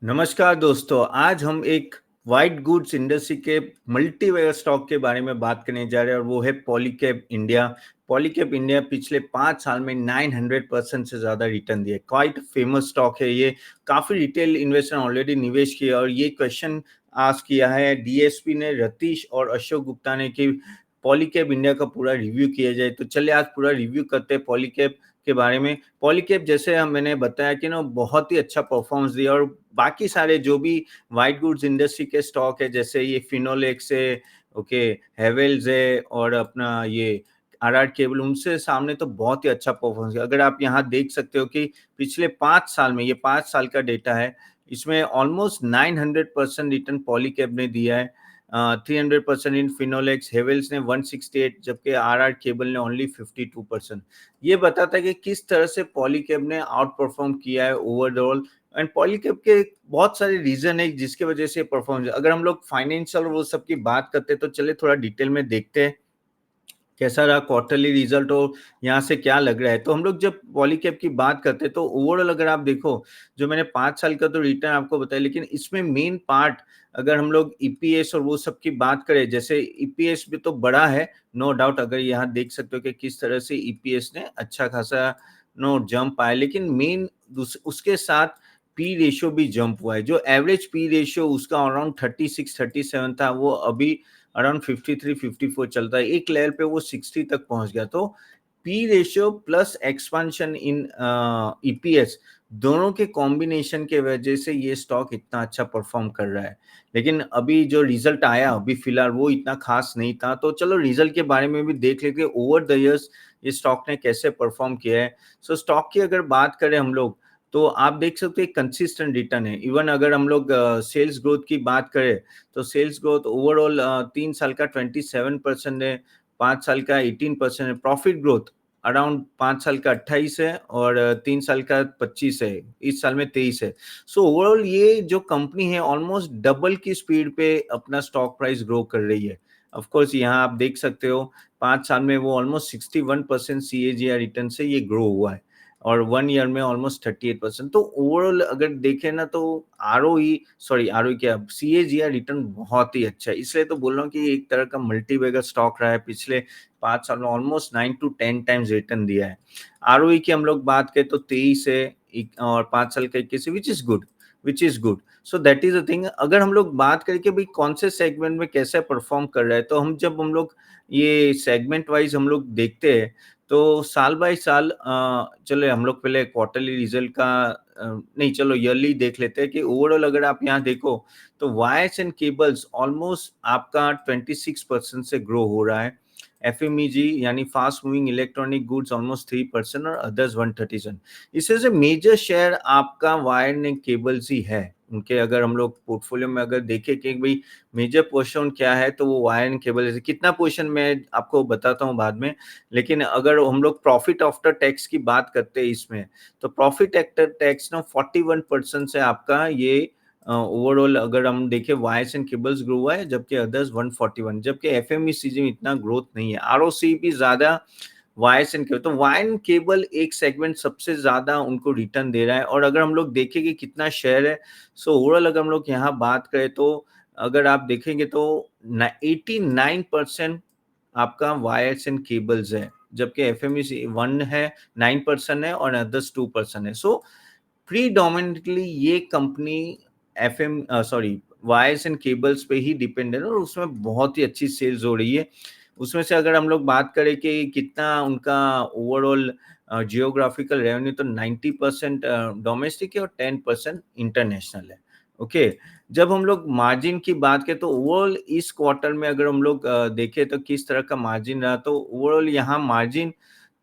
नमस्कार दोस्तों, आज हम एक व्हाइट गुड्स इंडस्ट्री के मल्टीवेयर स्टॉक के बारे में बात करने जा रहे हैं और वो है पॉलीकैब इंडिया। पॉलीकैब इंडिया पिछले 5 साल में 900% से ज़्यादा रिटर्न दिए। क्वाइट फेमस स्टॉक है ये, काफ़ी रिटेल इन्वेस्टर ऑलरेडी निवेश किया और ये क्वेश्चन आस्क किया है डीएसपी ने, रतीश और अशोक गुप्ता ने कि पॉलीकैब इंडिया का पूरा रिव्यू किया जाए। तो चलिए आज पूरा रिव्यू करते हैं पॉलीकैब के बारे में। पॉलीकैब जैसे मैंने बताया कि ना बहुत ही अच्छा परफॉर्मेंस दिया और बाकी सारे जो भी व्हाइट गुड्स इंडस्ट्री के स्टॉक है जैसे ये फिनोलेक्स है, ओके, हेवेल्स है और अपना ये आरआर केबल, उनसे सामने तो बहुत ही अच्छा परफॉर्मेंस है। अगर आप यहाँ देख सकते हो कि पिछले 5 साल में, ये 5 साल का डेटा है, इसमें ऑलमोस्ट 900% रिटर्न पॉलीकैब ने दिया है। 300% इन फिनोलेक्स, हेवेल्स ने 168, जबकि आरआर केबल ने ओनली 52%। ये बताता है कि किस तरह से पॉलीकैब ने आउट परफॉर्म किया है ओवरऑल। एंड पॉलीकैब के बहुत सारे रीजन है जिसकी वजह से परफॉर्म। अगर हम लोग फाइनेंशियल वो सब की बात करते हैं तो चलिए थोड़ा डिटेल में देखते हैं कैसा रहा क्वार्टरली रिजल्ट और यहाँ से क्या लग रहा है। तो हम लोग जब पॉलीकैब की बात करते हैं तो ओवरऑल अगर आप देखो, जो मैंने 5 साल का तो रिटर्न आपको बताया, लेकिन इसमें मेन पार्ट अगर हम लोग ईपीएस और वो सब की बात करें, जैसे ईपीएस भी तो बड़ा है, नो डाउट। अगर यहाँ देख सकते हो कि किस तरह से ईपीएस ने अच्छा खासा नो जंप आया, लेकिन मेन उसके साथ पी रेशियो भी जंप हुआ है। जो एवरेज पी रेशियो उसका अराउंड 36-37 था, वो अभी अराउंड 53-54 चलता है। एक लेवल पे वो 60 तक पहुंच गया। तो P ratio plus expansion in EPS, दोनों के कॉम्बिनेशन के वजह से ये स्टॉक इतना अच्छा परफॉर्म कर रहा है। लेकिन अभी जो रिजल्ट आया अभी फिलहाल वो इतना खास नहीं था। तो चलो रिजल्ट के बारे में भी देख लेते हैं ओवर द इयर्स ये स्टॉक ने कैसे परफॉर्म किया है। सो स्टॉक की अगर बात करें हम लोग, तो आप देख सकते हैं कंसिस्टेंट रिटर्न है। इवन अगर हम लोग सेल्स ग्रोथ की बात करें तो सेल्स ग्रोथ ओवरऑल 3 साल का 27% है, 5 साल का 18% है। प्रॉफिट ग्रोथ अराउंड 5 साल का 28 है और 3 साल का 25 है, इस साल में 23 है। सो ओवरऑल ये जो कंपनी है ऑलमोस्ट डबल की स्पीड पे अपना स्टॉक प्राइस ग्रो कर रही है। ऑफ कोर्स यहाँ आप देख सकते हो 5 साल में वो ऑलमोस्ट 61% सीएजीआर रिटर्न से ये ग्रो हुआ है और 1 ईयर में ऑलमोस्ट 38%। तो ओवरऑल अगर देखें ना तो आरओई क्या, सीएजीआर रिटर्न बहुत ही अच्छा है। इसलिए तो बोल रहा हूँ कि एक तरह का मल्टीबैगर स्टॉक रहा है। पिछले 5 साल में ऑलमोस्ट 9 to 10 टाइम्स रिटर्न दिया है। आरओई की हम लोग बात करें तो 23 है और 5 साल का 21 है, which is good. So that is a thing. अगर हम लोग बात करें कि भाई कौन से सेगमेंट में कैसे परफॉर्म कर रहा है, तो जब हम लोग ये सेगमेंट वाइज हम लोग देखते हैं तो साल बाय साल चलो हम लोग पहले क्वार्टरली रिजल्ट का नहीं, चलो ईयरली देख लेते हैं कि ओवरऑल अगर आप यहाँ देखो तो वायर्स एंड केबल्स ऑलमोस्ट आपका 26% से ग्रो हो रहा है। एफएमईजी यानी fast moving electronic goods almost 3% और अदर्स 137। इससे से मेजर शेयर आपका वायर एंड केबल्स ही है उनके। अगर हम लोग पोर्टफोलियो में अगर देखें कि भाई मेजर पोर्शन क्या है, तो वो वायर एंड केबल। कितना पोर्शन मैं आपको बताता हूँ बाद में। लेकिन अगर हम लोग प्रॉफिट आफ्टर टैक्स की बात करते हैं इसमें, तो प्रॉफिट आफ्टर टैक्स ना 41% से आपका ये ओवरऑल अगर हम देखें वायर्स एंड केबल्स ग्रो हुआ है, जबकि अदर्स 141, जबकि एफएमईसीजी में इतना ग्रोथ नहीं है। आरओसी भी ज्यादा वायर्स एंड केबल, तो वायर एंड केबल एक सेगमेंट सबसे ज्यादा उनको रिटर्न दे रहा है। और अगर हम लोग देखें कि कितना शेयर है, सो ओवरऑल अगर हम लोग यहाँ बात करें तो अगर आप देखेंगे तो 89% आपका वायर्स एंड केबल्स है, जबकि एफएमई 1 है, 9% है और अदर्स 2% है। सो प्रीडोमिनेटली ये कंपनी वायर्स एंड केबल्स पे ही डिपेंडेंट है और उसमें बहुत ही अच्छी सेल्स हो रही है। उसमें से अगर हम लोग बात करें कि कितना उनका ओवरऑल जियोग्राफिकल रेवेन्यू, तो 90% डोमेस्टिक है और 10% इंटरनेशनल है। ओके, जब हम लोग मार्जिन की बात करें तो ओवरऑल इस क्वार्टर में अगर हम लोग देखें तो किस तरह का मार्जिन रहा, तो ओवरऑल यहाँ मार्जिन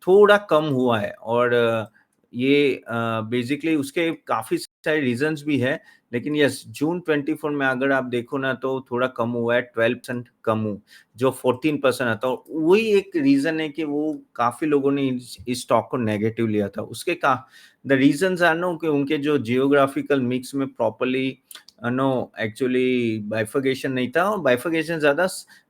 थोड़ा कम हुआ है और ये बेसिकली उसके काफी सारे रीजंस भी है। लेकिन यस, जून 24 में अगर आप देखो ना तो थोड़ा कम हुआ है, 12% कम हुआ, जो 14% आता है। वही एक रीजन है कि वो काफी लोगों ने इस स्टॉक को नेगेटिव लिया था। उसके का द रीजंस आर नो कि उनके जो जियोग्राफिकल मिक्स में प्रॉपर्ली नो एक्चुअली बाइफर्केशन नहीं था, और बाइफर्केशन ज्यादा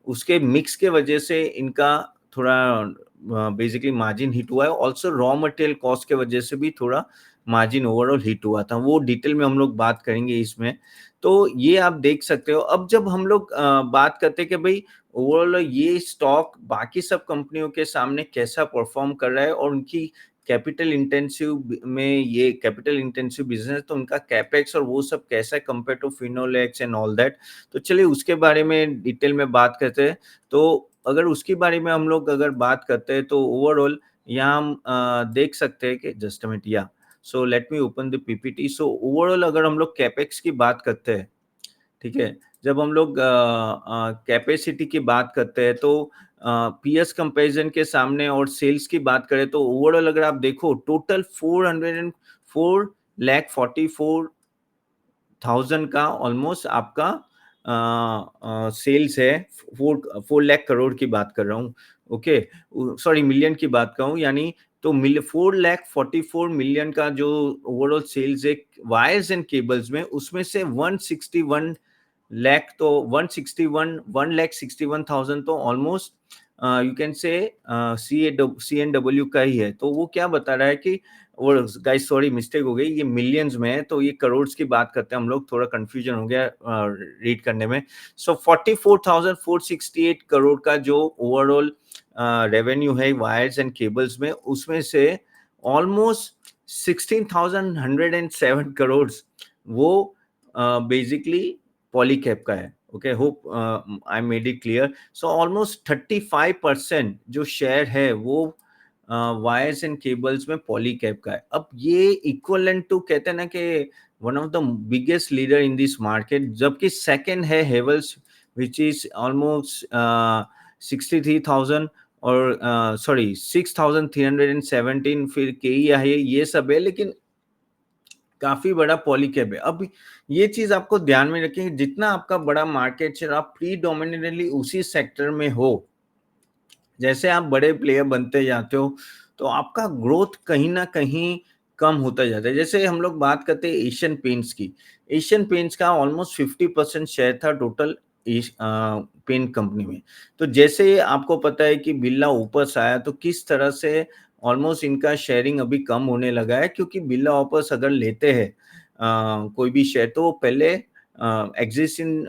उसके मिक्स के वजह से इनका थोड़ा बेसिकली मार्जिन हिट हुआ है। ऑल्सो रॉ मटेरियल कॉस्ट के वजह से भी थोड़ा मार्जिन ओवरऑल हिट हुआ था, वो डिटेल में हम लोग बात करेंगे इसमें। तो ये आप देख सकते हो। अब जब हम लोग बात करते हैं कि भाई ओवरऑल ये स्टॉक बाकी सब कंपनियों के सामने कैसा परफॉर्म कर रहा है और उनकी कैपिटल इंटेंसिव में, ये कैपिटल इंटेंसिव बिजनेस, तो उनका कैपेक्स और वो सब कैसा है compare to Finolex and all that. तो चलिए उसके बारे में डिटेल में बात करते हैं। तो अगर उसके बारे में हम लोग अगर बात करते हैं तो ओवरऑल यहाँ हम देख सकते हैं कि जस्ट अ मिनट, या so let me open the PPT. So overall अगर हम लोग कैपेक्स की बात करते हैं, ठीक है, जब हम लोग कैपेसिटी की बात करते हैं तो पीएस कंपैरिजन के सामने और सेल्स की बात करें तो ओवरऑल अगर आप देखो टोटल 404 लाख 44,000 का ऑलमोस्ट आपका सेल्स है। 4 लाख करोड़ की बात कर रहा हूँ, ओके, सॉरी मिलियन की बात कर रहा हूँ, यानी तो 4 लाख 44 मिलियन का जो ओवरऑल सेल्स है वायर्स एंड केबल्स में, उसमें से 161 lakh, तो 1 लाख 61,000 तो almost you can say CNW का ही है। तो वो क्या बता रहा है कि, और गाइस सॉरी मिस्टेक हो गई, ये मिलियंस में है, तो ये करोड़ की बात करते हैं हम लोग, थोड़ा कंफ्यूजन हो गया रीड करने में। सो 44,468 करोड़ का जो ओवरऑल रेवेन्यू है वायर्स एंड केबल्स में, उसमें से ऑलमोस्ट 16,107 करोड़ वो बेसिकली पॉलीकैब का है। Okay, hope I made it clear. So almost 35% जो शेयर है वो वायर्स एंड केबल्स में पॉलीकैब का है। अब ये इक्वलेंट टू, कहते हैं ना कि one of the biggest leader in this market, जबकि सेकंड है हेवल्स विच इज ऑलमोस्ट 63,000 और सॉरी 6,317, फिर केईआ है, ये सब है, लेकिन काफी बड़ा पॉलीकैब है। अब ये चीज आपको ध्यान में रखें, जितना आपका बड़ा मार्केट शेयर, आप प्रीडोमिनेटली उसी सेक्टर में हो, जैसे आप बड़े प्लेयर बनते जाते हो तो आपका ग्रोथ कहीं ना कहीं कम होता जाता है। जैसे हम लोग बात करते हैं एशियन पेंट्स की, एशियन पेंट्स का ऑलमोस्ट 50% शेयर था टोटल पेंट कंपनी में। तो जैसे आपको पता है कि बिरला ओपस आया तो किस तरह से ऑलमोस्ट इनका शेयरिंग अभी कम होने लगा है, क्योंकि बिरला ओपस अगर लेते हैं कोई भी शेयर तो वो पहले एग्जिस्टिंग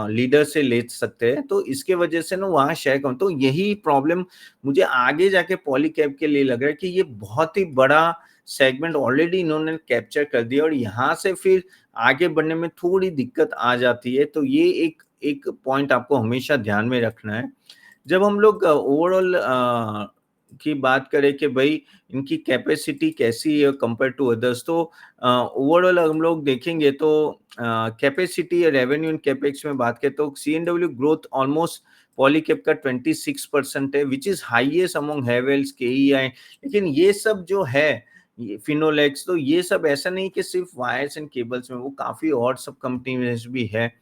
लीडर से ले सकते हैं, तो इसके वजह से ना वहाँ शेयर कम। तो यही प्रॉब्लम मुझे आगे जाके पॉलीकैब के लिए लग रहा है कि ये बहुत ही बड़ा सेगमेंट ऑलरेडी इन्होंने कैप्चर कर दिया और यहाँ से फिर आगे बढ़ने में थोड़ी दिक्कत आ जाती है। तो ये एक एक पॉइंट आपको हमेशा ध्यान में रखना है जब हम लोग ओवरऑल की बात करें कि भाई इनकी कैपेसिटी कैसी है कंपेयर टू अदर्स। तो ओवरऑल हम लोग देखेंगे तो कैपेसिटी, रेवेन्यू एंड कैपेक्स में बात करें तो सीएनडब्ल्यू ग्रोथ ऑलमोस्ट पॉलीकैब का 26% है, which is highest among Havells, KEI. लेकिन ये सब जो है फिनोलेक्स, तो ये सब ऐसा नहीं कि सिर्फ वायर्स एंड केबल्स में, वो काफी और सब कंपनी में भी है।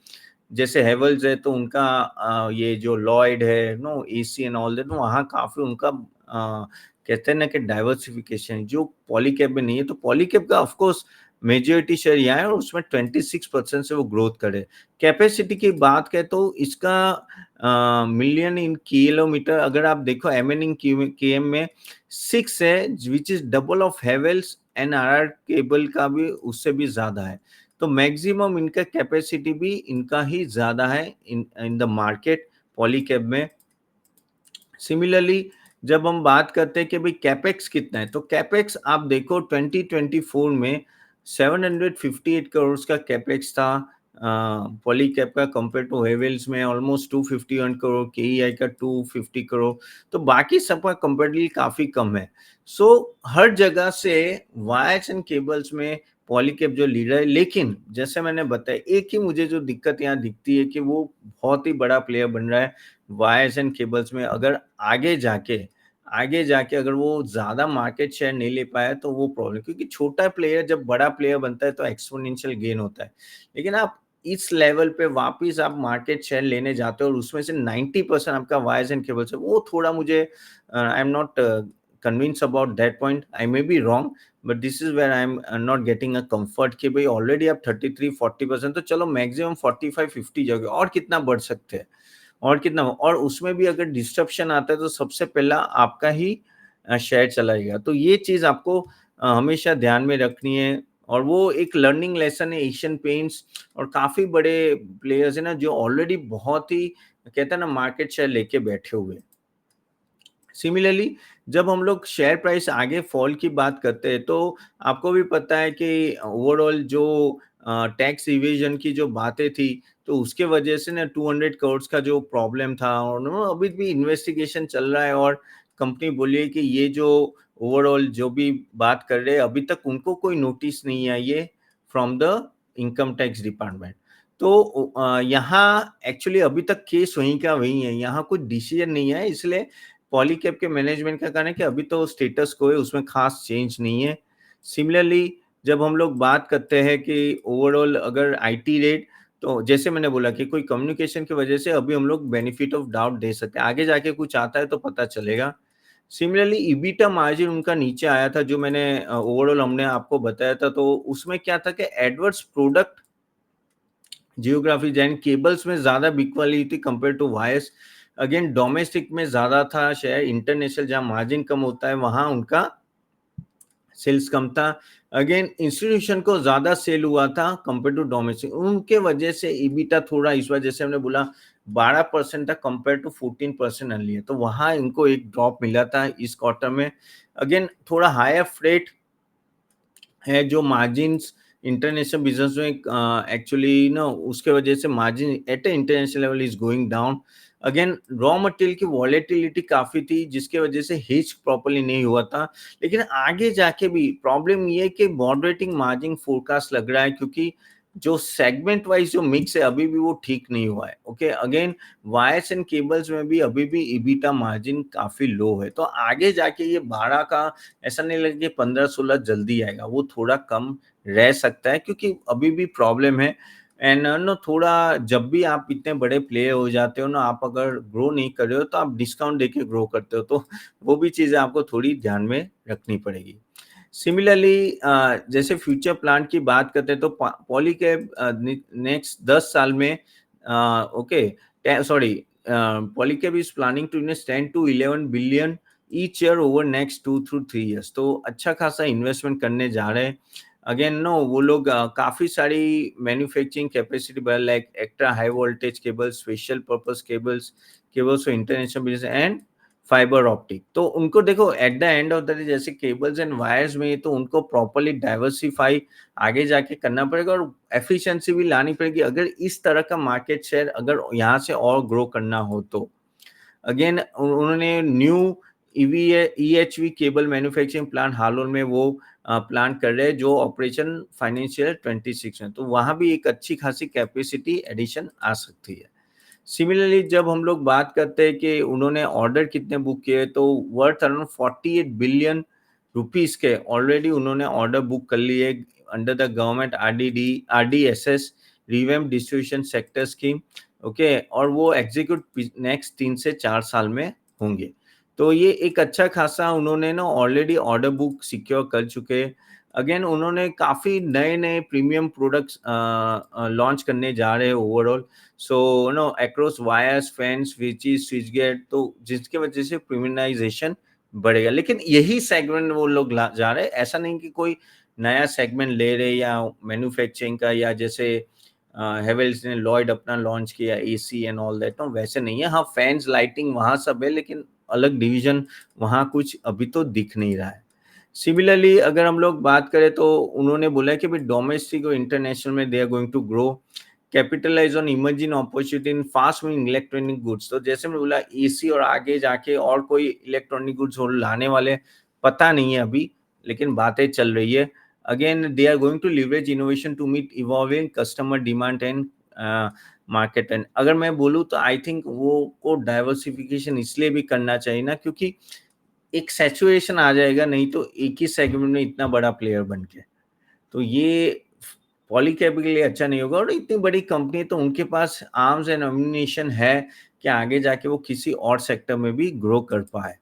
जैसे हेवल्स है तो उनका ये जो लॉयड है no AC and all that, वहाँ काफी उनका कहते हैं ना कि डाइवर्सिफिकेशन जो पॉलीकैब में नहीं है। तो पॉलीकैब का ऑफकोर्स मेजोरिटी शेयर यहाँ है और उसमें 26% से वो ग्रोथ करे। कैपेसिटी की बात करें तो इसका मिलियन इन किलोमीटर अगर आप देखो एमएन इन केएम में 6 है, which is double of Havells and RR cable का भी उससे भी ज्यादा है। तो मैक्सिमम इनका कैपेसिटी भी इनका ही ज्यादा है इन द मार्केट पॉलीकैब में। सिमिलरली जब हम बात करते हैं कि भाई कैपेक्स कितना है, तो कैपेक्स आप देखो 2024 में 758 करोड़ का कैपेक्स था पॉलीकैब का, कंपेयर टू हेवेल्स में ऑलमोस्ट 251 करोड़, केईआई का 250 करोड़। तो बाकी सबका कंपेरेटिवली काफी कम है। सो हर जगह से वायर्स एंड केबल्स में पॉलीकैब जो लीडर है, लेकिन जैसे मैंने बताया एक ही मुझे जो दिक्कत यहाँ दिखती है कि वो बहुत ही बड़ा प्लेयर बन रहा है वायर्स एंड केबल्स में। अगर आगे जाके अगर वो ज्यादा मार्केट शेयर नहीं ले पाया तो वो प्रॉब्लम, क्योंकि छोटा प्लेयर जब बड़ा प्लेयर बनता है तो एक्सपोनेंशियल गेन होता है। लेकिन आप इस लेवल पे वापस आप मार्केट शेयर लेने जाते हो और उसमें से 90% आपका वायर्स एंड केबल्स है, वो थोड़ा मुझे I am not convinced about that point. I may be wrong, but this is where I'm not getting a comfort कि भाई ऑलरेडी आप 33-40%, तो चलो मैक्सिमम 45-50 जाओगे, और कितना बढ़ सकते हैं, और कितना, और उसमें भी अगर डिस्ट्रप्शन आता है तो सबसे पहला आपका ही शेयर चला जाएगा। तो ये चीज आपको हमेशा ध्यान में रखनी है, और वो एक लर्निंग लेसन है एशियन पेंट्स और काफ़ी बड़े प्लेयर्स हैं ना जो ऑलरेडी बहुत ही कहते हैं ना मार्केट शेयर लेके बैठे हुए हैं। सिमिलरली जब हम लोग शेयर प्राइस आगे फॉल की बात करते हैं तो आपको भी पता है कि ओवरऑल जो टैक्स इवेजन की जो बातें थी तो उसके वजह से ना 200 करोड़ का जो प्रॉब्लम था, और अभी भी इन्वेस्टिगेशन चल रहा है, और कंपनी बोली है कि ये जो ओवरऑल जो भी बात कर रहे हैं अभी तक उनको कोई नोटिस नहीं आई है from the income tax department. तो यहाँ एक्चुअली अभी तक केस वहीं का वहीं है, यहाँ कोई डिसीजन नहीं है, इसलिए पॉलीकैब के मैनेजमेंट का कहना है कि अभी तो स्टेटस को है, उसमें खास चेंज नहीं है। सिमिलरली जब हम लोग बात करते हैं कि ओवरऑल अगर आईटी रेट, तो जैसे मैंने बोला कि कोई कम्युनिकेशन की वजह से अभी हम लोग बेनिफिट ऑफ डाउट दे सकते हैं, आगे जाके कुछ आता है तो पता चलेगा। सिमिलरली ईबिटा मार्जिन उनका नीचे आया था, जो मैंने ओवरऑल हमने आपको बताया था, तो उसमें क्या था कि adverse product geography Jain cables में ज़्यादा बिक वाली थी compare to wires. Again domestic में ज़्यादा था शेयर, इंटरनेशनल जहाँ मार्जिन कम होता है वहाँ उनका सेल्स कम था। अगेन इंस्टीट्यूशन को ज़्यादा सेल हुआ था कंपेयर टू डोमेस्टिक, उनके वजह से ईबिटा थोड़ा इस वजह से हमने बोला 12% था कंपेयर टू 14% अर्लियर, तो वहाँ इनको एक ड्रॉप मिला था इस क्वार्टर में। अगेन थोड़ा हायर फ्रेट है, जो मार्जिन्स इंटरनेशनल बिजनेस में एक्चुअली ना उसके वजह से margin at a international level is going down. Again raw material की वॉलेटिलिटी काफी थी जिसके वजह से हेज प्रॉपर्ली नहीं हुआ था, लेकिन आगे जाके भी प्रॉब्लम ये है कि मॉडरेटिंग मार्जिन फोरकास्ट लग रहा है, क्योंकि जो सेगमेंट वाइज जो मिक्स है अभी भी वो ठीक नहीं हुआ है। Okay, again wires and cables में भी अभी भी ईबिटा मार्जिन काफी लो है, तो आगे जाके ये 12 का ऐसा नहीं लगे 15-16 जल्दी आएगा, वो थोड़ा कम रह सकता है क्योंकि अभी भी प्रॉब्लम है। एंड नो थोड़ा जब भी आप इतने बड़े प्लेयर हो जाते हो ना, आप अगर ग्रो नहीं कर रहे हो तो आप डिस्काउंट देके ग्रो करते हो, तो वो भी चीजें आपको थोड़ी ध्यान में रखनी पड़ेगी। सिमिलरली जैसे फ्यूचर प्लान की बात करते हैं तो पॉलीकैब नेक्स्ट 10 साल में okay sorry Polycab is planning to invest 10 to 11 billion each year over next 2 to 3 years, तो अच्छा खासा इन्वेस्टमेंट करने जा रहे हैं। अगेन नो वो लोग काफी सारी मैन्युफैक्चरिंग कैपेसिटी बढ़ा, like extra high voltage cables, special purpose cables, cables for international business and fibre optic. तो उनको देखो at the end of the day जैसे केबल्स एंड वायर्स में तो उनको प्रॉपर्ली डाइवर्सिफाई आगे जाके करना पड़ेगा और एफिशिएंसी भी लानी पड़ेगी अगर इस तरह का मार्केट शेयर अगर यहाँ से और ग्रो करना हो तो। अगेन उन्होंने new EHV cable manufacturing plant Halol में वो प्लान कर रहे हैं जो ऑपरेशन फाइनेंशियल 26 में, तो वहां भी एक अच्छी खासी कैपेसिटी एडिशन आ सकती है। सिमिलरली जब हम लोग बात करते हैं कि उन्होंने ऑर्डर कितने बुक किए, तो वर्थ अराउंड 48 बिलियन रुपीस के ऑलरेडी उन्होंने ऑर्डर बुक कर लिए under the government RDSS revamp distribution sector scheme. Okay, और वो एग्जीक्यूट नेक्स्ट 3 से 4 साल में होंगे। तो ये एक अच्छा खासा उन्होंने ना ऑलरेडी ऑर्डर बुक सिक्योर कर चुके हैं। अगेन उन्होंने काफी नए नए प्रीमियम प्रोडक्ट्स लॉन्च करने जा रहे हैं overall, so no across wires, fans, switches, switch gate, तो जिसके वजह से प्रीमियमाइजेशन बढ़ेगा। लेकिन यही सेगमेंट वो लोग जा रहे हैं, ऐसा नहीं कि कोई नया सेगमेंट ले रहे या मैन्युफैक्चरिंग का, या जैसे हेवेल्स ने लॉयड अपना लॉन्च किया एसी एंड ऑल दैट, तो वैसे नहीं है। हाँ, फैंस, लाइटिंग वहाँ सब है, लेकिन अलग डिवीजन वहाँ कुछ अभी तो दिख नहीं रहा है। सिमिलरली अगर हम लोग बात करें तो उन्होंने बोला कि भाई डोमेस्टिक और इंटरनेशनल में they are going to grow, capitalize on emerging opportunity in fast moving electronic goods. तो जैसे मैंने बोला एसी और आगे जाके और कोई इलेक्ट्रॉनिक गुड्स लाने वाले पता नहीं है अभी, लेकिन बातें चल रही है। Again they are going to leverage innovation to meet evolving customer demand and market. And अगर मैं बोलूँ तो आई थिंक वो को डाइवर्सिफिकेशन इसलिए भी करना चाहिए ना, क्योंकि एक सैचुरेशन आ जाएगा, नहीं तो एक ही सेगमेंट में इतना बड़ा प्लेयर बन के, तो ये पॉलीकैब के लिए अच्छा नहीं होगा। और इतनी बड़ी कंपनी तो उनके पास आर्म्स एंड एम्युनिशन है कि आगे जाके वो किसी और सेक्टर में भी ग्रो कर पाए।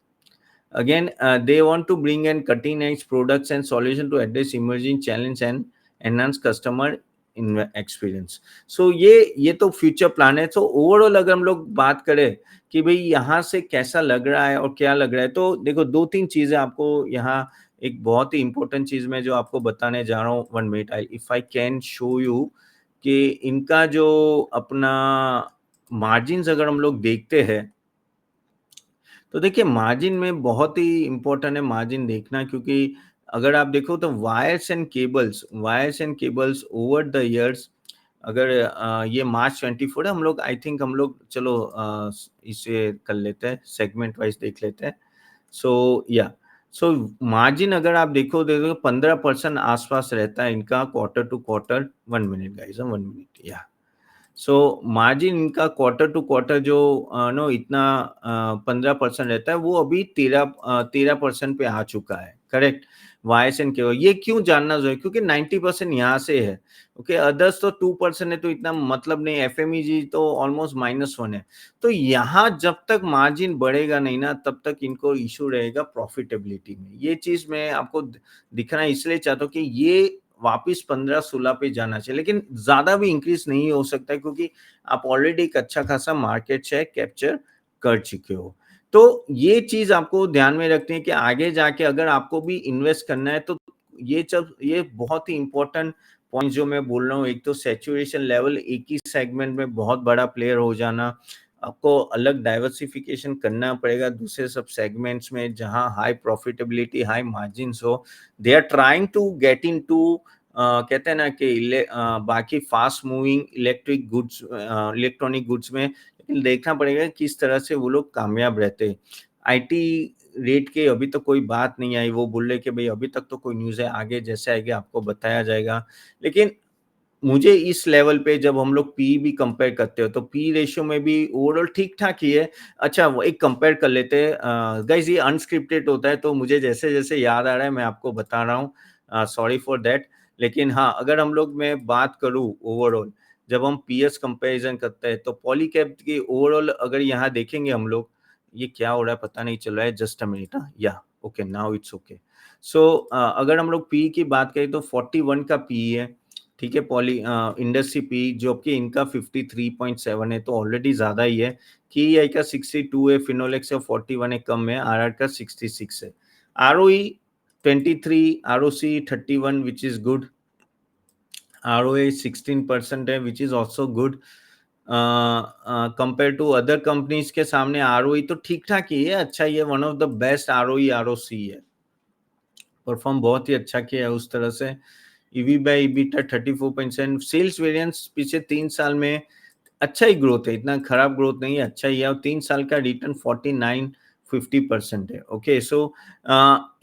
Again, they want to bring in cutting-edge products and solution to address emerging challenge and enhance customer experience. So ये तो फ्यूचर प्लान है। तो ओवरऑल अगर हम लोग बात करें कि भाई यहाँ से कैसा लग रहा है और क्या लग रहा है, तो देखो 2-3 चीजें आपको यहाँ एक बहुत ही इंपॉर्टेंट चीज मैं जो आपको बताने जा रहा हूँ, 1 minute, I if I can show you कि इनका जो अपना मार्जिन्स अगर हम लोग देखते हैं, तो देखिए मार्जिन में बहुत ही इम्पोर्टेंट है मार्जिन देखना, क्योंकि अगर आप देखो तो wires and cables over the years, अगर ये मार्च 24 है, हम लोग आई थिंक हम लोग चलो इसे कर लेते हैं, सेगमेंट वाइज देख लेते हैं। सो या सो मार्जिन अगर आप देखो 15% आसपास रहता है इनका quarter to quarter. 1 minute guys, 1 minute, या सो मार्जिन इनका क्वार्टर टू क्वार्टर जो नो इतना 15% रहता है, वो अभी 13% पे आ चुका है, करेक्ट। वाईएसएन के ये क्यों जानना जरूरी, क्योंकि 90% यहाँ से है, ओके। अदर्स तो 2% है, तो इतना मतलब नहीं। एफएमईजी तो ऑलमोस्ट -1 है। तो यहाँ जब तक मार्जिन बढ़ेगा नहीं ना, तब तक इनको इशू रहेगा प्रॉफिटेबिलिटी में। ये चीज मैं आपको दिखना इसलिए चाहता हूँ कि ये वापिस 15-16 पे जाना चाहिए, लेकिन ज्यादा भी इंक्रीज नहीं हो सकता है, क्योंकि आप ऑलरेडी एक अच्छा खासा मार्केट शेयर कैप्चर कर चुके हो। तो ये चीज आपको ध्यान में रखनी है कि आगे जाके अगर आपको भी इन्वेस्ट करना है, तो ये बहुत ही इंपॉर्टेंट पॉइंट जो मैं बोल रहा हूँ। एक तो सैचुरेशन लेवल, एक ही सेगमेंट में बहुत बड़ा प्लेयर हो जाना, आपको अलग डाइवर्सिफिकेशन करना पड़ेगा दूसरे सब सेगमेंट्स में जहां हाई प्रॉफिटेबिलिटी, हाई मार्जिन्स हो। They are trying to get into, कहते हैं ना कि बाकी फास्ट मूविंग इलेक्ट्रॉनिक गुड्स में, लेकिन देखना पड़ेगा किस तरह से वो लोग कामयाब रहते हैं। आईटी रेट के अभी तक कोई बात नहीं आई, वो बोल रहे कि भाई अभी तक तो कोई न्यूज़ है, आगे जैसे आएगी आपको बताया जाएगा। लेकिन मुझे इस लेवल पे जब हम लोग पी भी कंपेयर करते हो, तो पी रेशियो में भी ओवरऑल ठीक ठाक ही है। अच्छा, वो एक कंपेयर कर लेते हैं गाइस, ये अनस्क्रिप्टेड होता है, तो मुझे जैसे जैसे याद आ रहा है मैं आपको बता रहा हूँ, सॉरी फॉर दैट। लेकिन हाँ, अगर हम लोग मैं बात करूँ ओवरऑल, जब हम पीएस कंपैरिजन करते हैं, तो पॉलीकैब की ओवरऑल अगर यहाँ देखेंगे हम लोग, ये क्या हो रहा है पता नहीं चल रहा है, जस्ट अ मिनट। या ओके, नाउ इट्स ओके। सो अगर हम लोग पी की बात करें तो 41 का पी है, ठीक है। इंडस्ट्री पी जो कि इनका 53.7 है, तो ऑलरेडी ज्यादा ही है। की आई का 62 है, फिनोलेक्स का 41 है, कम है। आरआर का 66 है। ROE 23, ROC 31 which is good. ROA 16% है which is also good. Compare to other companies के सामने आरओई तो ठीक ठाक ही है, अच्छा ही है। One of the best ROE ROC है, परफॉर्म बहुत ही अच्छा किया है उस तरह से। EV by EBITDA 34%। Sales variance पिछले 3 साल में अच्छा ही ग्रोथ है, इतना खराब ग्रोथ नहीं है, अच्छा ही है। और 3 साल का रिटर्न 49-50% है, ओके। सो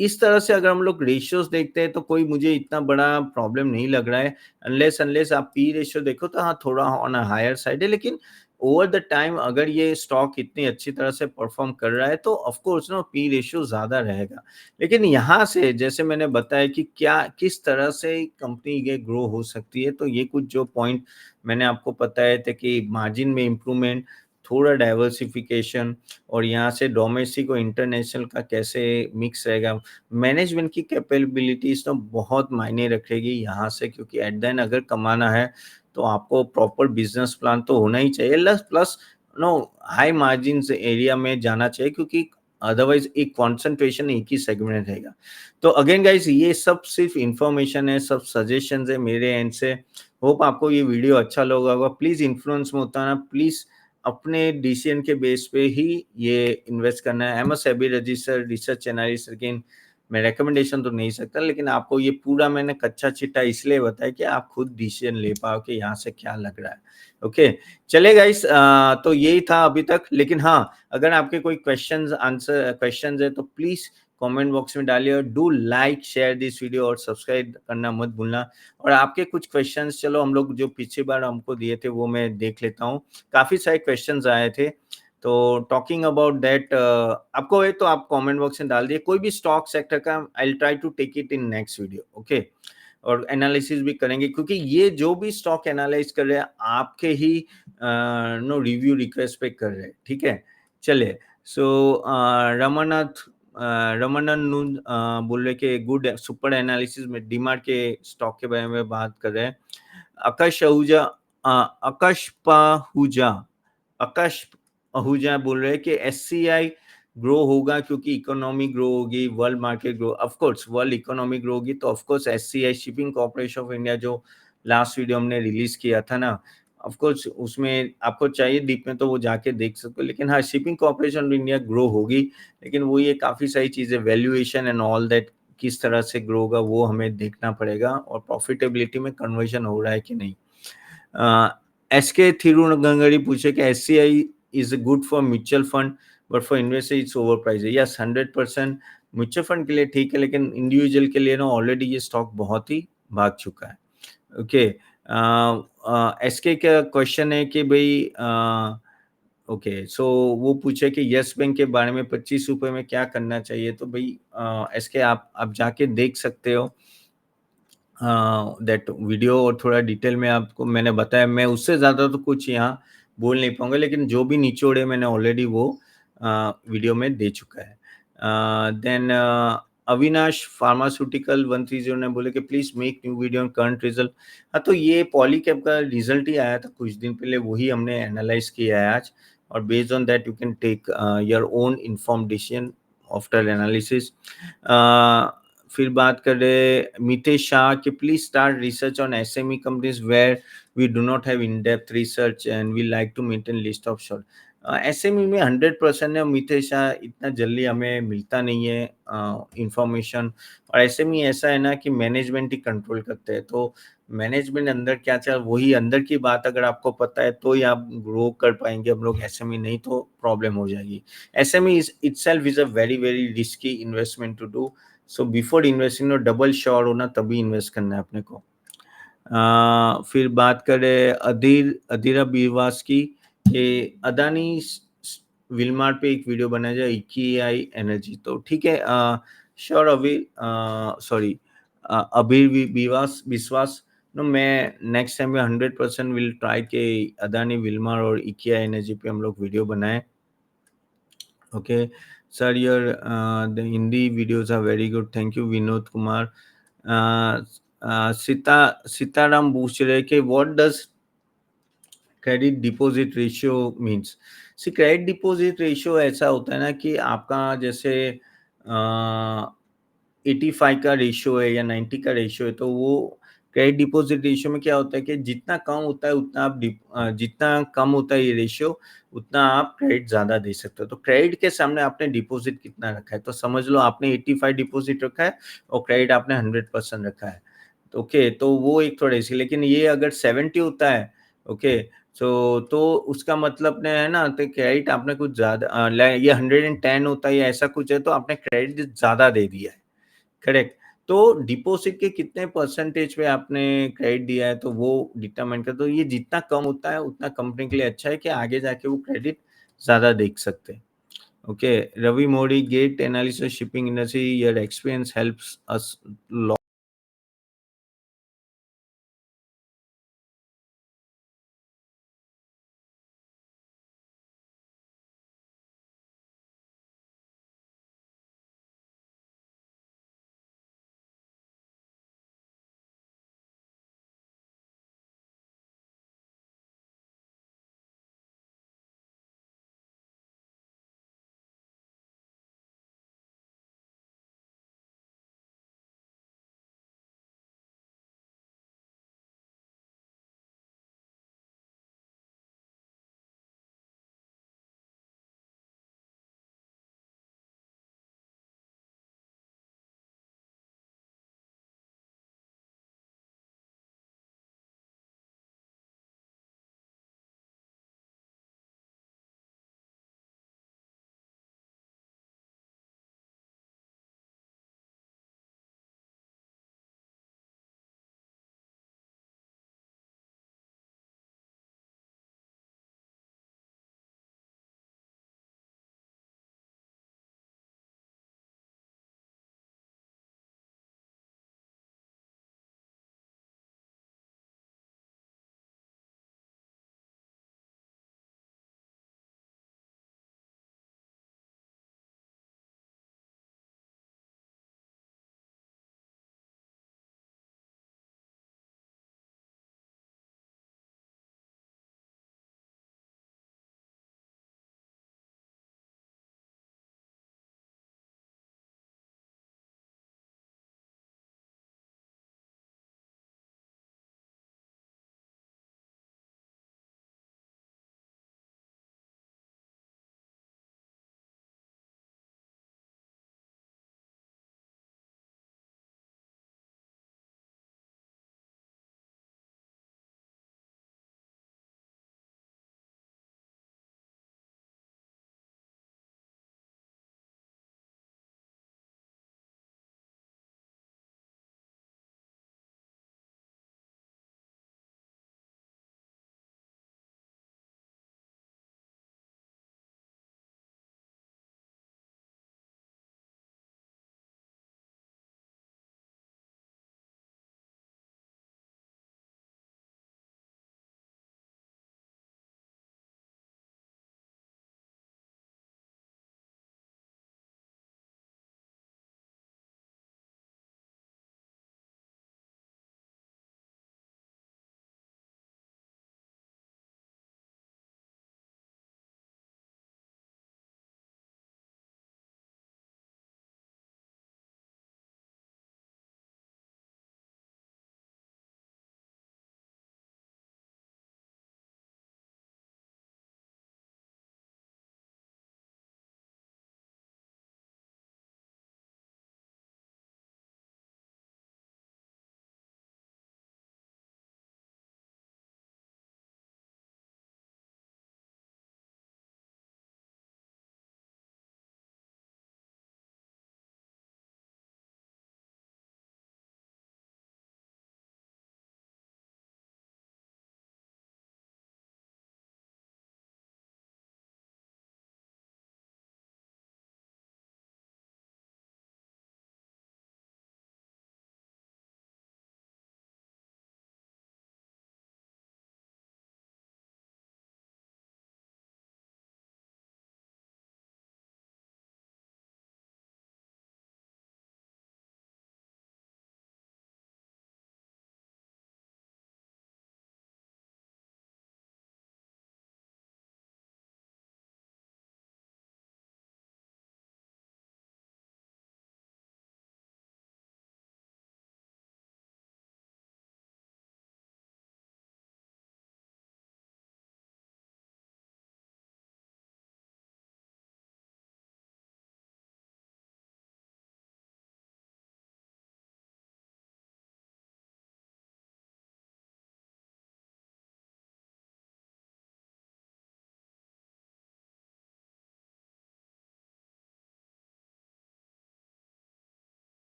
इस तरह से अगर हम लोग रेशियोज देखते हैं, तो कोई मुझे इतना बड़ा प्रॉब्लम नहीं लग रहा है। अनलेस आप पी रेशियो देखो, तो हाँ थोड़ा ऑन अ हायर साइड है, लेकिन ओवर द टाइम अगर ये स्टॉक इतनी अच्छी तरह से परफॉर्म कर रहा है, तो ऑफकोर्स ना पी रेशियो ज्यादा रहेगा। लेकिन यहाँ से जैसे मैंने बताया कि क्या किस तरह से कंपनी ये ग्रो हो सकती है, तो ये कुछ जो पॉइंट मैंने आपको बताया था कि मार्जिन में इम्प्रूवमेंट, थोड़ा डाइवर्सिफिकेशन, और यहाँ से डोमेस्टिक और इंटरनेशनल का कैसे मिक्स रहेगा। मैनेजमेंट की कैपेबिलिटीज तो बहुत मायने रखेगी यहाँ से, क्योंकि एट द एंड अगर कमाना है, तो आपको प्रॉपर बिजनेस प्लान तो होना ही चाहिए। Plus plus no high margin area में जाना चाहिए, क्योंकि अदरवाइज एक कॉन्सेंट्रेशन एक ही सेगमेंट रहेगा। तो अगेन गाइस, ये सब सिर्फ इंफॉर्मेशन है, सब सजेशंस है मेरे एंड से। होप आपको ये वीडियो अच्छा लगा होगा। प्लीज इन्फ्लुएंस में होता है ना, प्लीज अपने डिसीजन के बेस पे ही ये इन्वेस्ट करना है। I am a SEBI registered research analyst, लेकिन मैं रिकमेंडेशन तो नहीं सकता, लेकिन आपको ये पूरा मैंने कच्चा चिट्टा इसलिए बताया कि आप खुद डिसीजन ले पाओ कि यहाँ से क्या लग रहा है, ओके। चले गाइस, तो यही था अभी तक। लेकिन हाँ, अगर आपके कोई क्वेश्चंस है, तो प्लीज कमेंट बॉक्स में डालिए। Do like share this video और सब्सक्राइब करना मत भूलना। और आपके कुछ क्वेश्चंस, चलो हम लोग जो पिछली बार हमको दिए थे वो मैं देख लेता हूँ। काफी सारे क्वेश्चंस आए थे, तो टॉकिंग अबाउट दैट, आपको है तो आप कमेंट बॉक्स में डाल दिए कोई भी स्टॉक सेक्टर का। I will try to take it in next video, okay. और एनालिसिस भी करेंगे, क्योंकि ये जो भी स्टॉक एनालाइज कर रहे हैं, आपके ही नो रिव्यू रिक्वेस्ट पे कर रहे हैं, ठीक है। चलिए, सो रमनाथ बोल रहे कि गुड सुपर एनालिसिस में डीमार्ट के स्टॉक के बारे में बात कर रहे हैं। आकाश आहूजा आकाश पाहूजा आकाश आहूजा बोल रहे हैं कि एससीआई ग्रो होगा क्योंकि इकोनॉमी ग्रो होगी, world market grow, of course world economy grow होगी तो of course SCI shipping corporation of India जो लास्ट वीडियो हमने रिलीज किया था ना, ऑफ कोर्स उसमें आपको चाहिए डीप में तो वो जाके देख सकते हो, लेकिन हाँ shipping corporation of India grow होगी, लेकिन वो ये काफी सारी चीजें वैल्यूएशन एंड ऑल दैट किस तरह से ग्रो होगा वो हमें देखना पड़ेगा, और प्रॉफिटेबिलिटी में कन्वर्जन हो रहा है कि नहीं। एसके थिरुगंगरी पूछे कि SCI is good for mutual fund but for investor it's over price. Yes 100% mutual fund के लिए ठीक है, लेकिन इंडिविजुअल के लिए ना ऑलरेडी ये स्टॉक बहुत ही भाग चुका है। ओके, एसके का क्वेश्चन है कि भाई ओके सो वो पूछे कि यस बैंक के बारे में 25 रुपए में क्या करना चाहिए, तो भाई एसके आप जाके देख सकते हो दैट वीडियो, और थोड़ा डिटेल में आपको मैंने बताया, मैं उससे ज़्यादा तो कुछ यहाँ बोल नहीं पाऊंगा, लेकिन जो भी निचोड़ है मैंने ऑलरेडी वो वीडियो में दे चुका है। देन अविनाश फार्मास्यूटिकल 130 ने बोले कि please make new video on current result. हाँ तो ये पॉलीकैप का रिजल्ट ही आया था कुछ दिन पहले, वही हमने एनालाइज किया है आज, और based on that you can take your own inform decision after analysis. फिर बात करें मितेश शाह कि please start research on SME companies where we do not have in depth research and we like to maintain list of short. SME में 100% है मितेश शाह, इतना जल्दी हमें मिलता नहीं है इंफॉर्मेशन, और एसएमई ऐसा है ना कि मैनेजमेंट ही कंट्रोल करते हैं, तो मैनेजमेंट अंदर क्या चल वही अंदर की बात अगर आपको पता है तो ही आप ग्रो कर पाएंगे हम लोग, एसएमई नहीं तो प्रॉब्लम हो जाएगी। SME is itself is a very very risky investment to do, so before investing double sure होना तभी इन्वेस्ट करना है अपने को। फिर बात करें अधीरा बीवास की कि अदानी विलमार्ट पे एक वीडियो बनाया जाए इकियाई एनर्जी, तो ठीक है श्योर अभी सॉरी अभी विवास विश्वास नो, मैं नेक्स्ट टाइम में 100% विल ट्राई के अदानी विलमार और इकिया एनर्जी पे हम लोग वीडियो बनाए। Okay sir your the Hindi videos are very good, thank you Vinod Kumar. Sitaram पूछ रहे कि what does credit deposit ratio means. See credit deposit ratio ऐसा होता है ना कि आपका जैसे 85 का रेशियो है या 90 का रेशियो है, तो वो क्रेडिट डिपॉजिट रेशियो में क्या होता है कि जितना कम होता है उतना आप जितना कम होता है ये रेशियो उतना आप क्रेडिट ज्यादा दे सकते हो। तो क्रेडिट के सामने आपने डिपॉजिट कितना रखा है, तो समझ लो आपने 85 डिपॉजिट रखा है और क्रेडिट आपने 100% रखा है, ओके तो वो एक थोड़ा इसी, लेकिन ये अगर 70 होता है ओके तो उसका मतलब ने है ना, तो क्रेडिट आपने कुछ ज्यादा ये 110 होता है या ऐसा कुछ है तो आपने क्रेडिट ज्यादा दे दिया है, करेक्ट। तो डिपॉजिट के कितने परसेंटेज पे आपने क्रेडिट दिया है तो वो डिटरमाइन कर, तो ये जितना कम होता है उतना कंपनी के लिए अच्छा है कि आगे जाके वो क्रेडिट ज्यादा देख सकते हैं। Okay Ravi Mori get analysis shipping industry your experience helps us